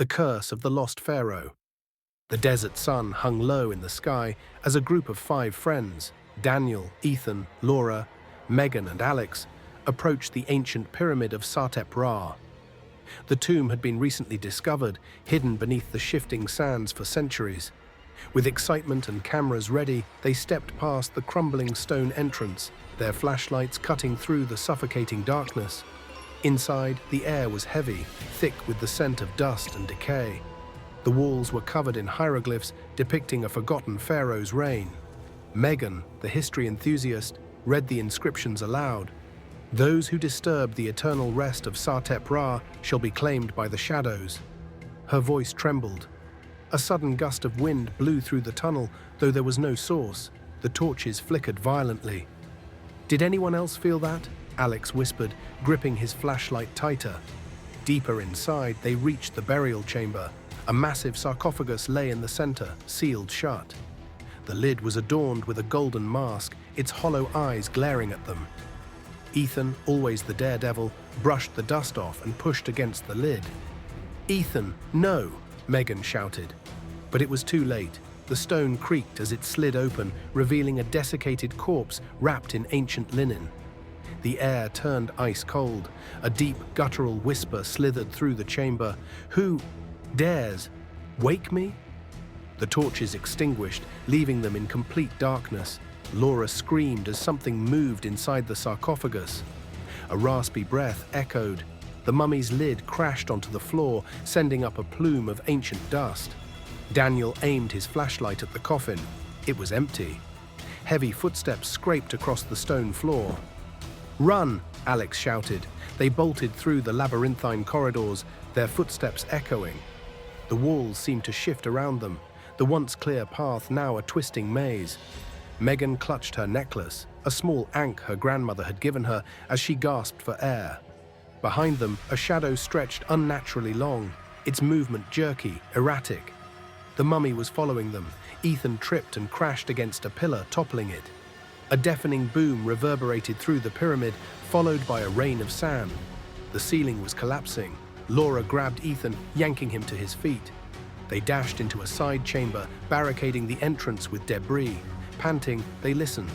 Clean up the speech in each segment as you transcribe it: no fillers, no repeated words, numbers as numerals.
the curse of the lost pharaoh. The desert sun hung low in the sky as a group of 5 friends, Daniel, Ethan, Laura, Megan and Alex, approached the ancient pyramid of Sarcophagus. The tomb had been recently discovered, hidden beneath the shifting sands for centuries. With excitement and cameras ready, they stepped past the crumbling stone entrance, their flashlights cutting through the suffocating darkness. Inside, the air was heavy, thick with the scent of dust and decay. The walls were covered in hieroglyphs depicting a forgotten pharaoh's reign. Megan, the history enthusiast, read the inscriptions aloud. "Those who disturb the eternal rest of Sarcophagus shall be claimed by the shadows." Her voice trembled. A sudden gust of wind blew through the tunnel, though there was no source. The torches flickered violently. "Did anyone else feel that?" Alex whispered, gripping his flashlight tighter. Deeper inside, they reached the burial chamber. A massive sarcophagus lay in the center, sealed shut. The lid was adorned with a golden mask, its hollow eyes glaring at them. Ethan, always the daredevil, brushed the dust off and pushed against the lid. "Ethan, no!" Megan shouted. But it was too late. The stone creaked as it slid open, revealing a desiccated corpse wrapped in ancient linen. The air turned ice cold. A deep, guttural whisper slithered through the chamber. "Who dares wake me?" The torches extinguished, leaving them in complete darkness. Laura screamed as something moved inside the sarcophagus. A raspy breath echoed. The mummy's lid crashed onto the floor, sending up a plume of ancient dust. Daniel aimed his flashlight at the coffin. It was empty. Heavy footsteps scraped across the stone floor. "Run!" Alex shouted. They bolted through the labyrinthine corridors, their footsteps echoing. The walls seemed to shift around them, the once clear path now a twisting maze. Megan clutched her necklace, a small ankh her grandmother had given her, as she gasped for air. Behind them, a shadow stretched unnaturally long, its movement jerky, erratic. The mummy was following them. Ethan tripped and crashed against a pillar, toppling it. A deafening boom reverberated through the pyramid, followed by a rain of sand. The ceiling was collapsing. Laura grabbed Ethan, yanking him to his feet. They dashed into a side chamber, barricading the entrance with debris. Panting, they listened.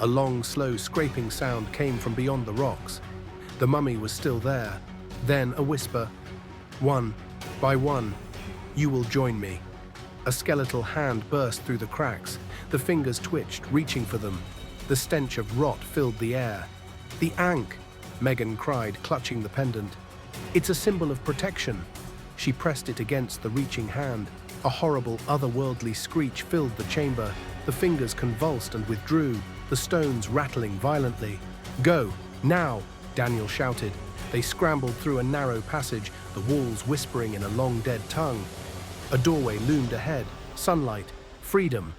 A long, slow scraping sound came from beyond the rocks. The mummy was still there. Then a whisper. "One by one, you will join me." A skeletal hand burst through the cracks. The fingers twitched, reaching for them. The stench of rot filled the air. "The ankh!" Megan cried, clutching the pendant. "It's a symbol of protection." She pressed it against the reaching hand. A horrible, otherworldly screech filled the chamber. The fingers convulsed and withdrew, the stones rattling violently. "Go, now!" Daniel shouted. They scrambled through a narrow passage, the walls whispering in a long dead tongue. A doorway loomed ahead, sunlight, freedom.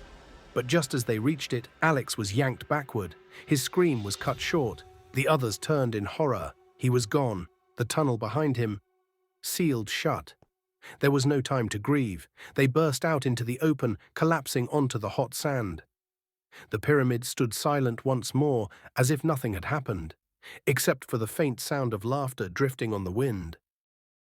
But just as they reached it, Alex was yanked backward. His scream was cut short. The others turned in horror. He was gone, the tunnel behind him sealed shut. There was no time to grieve. They burst out into the open, collapsing onto the hot sand. The pyramid stood silent once more, as if nothing had happened, except for the faint sound of laughter drifting on the wind.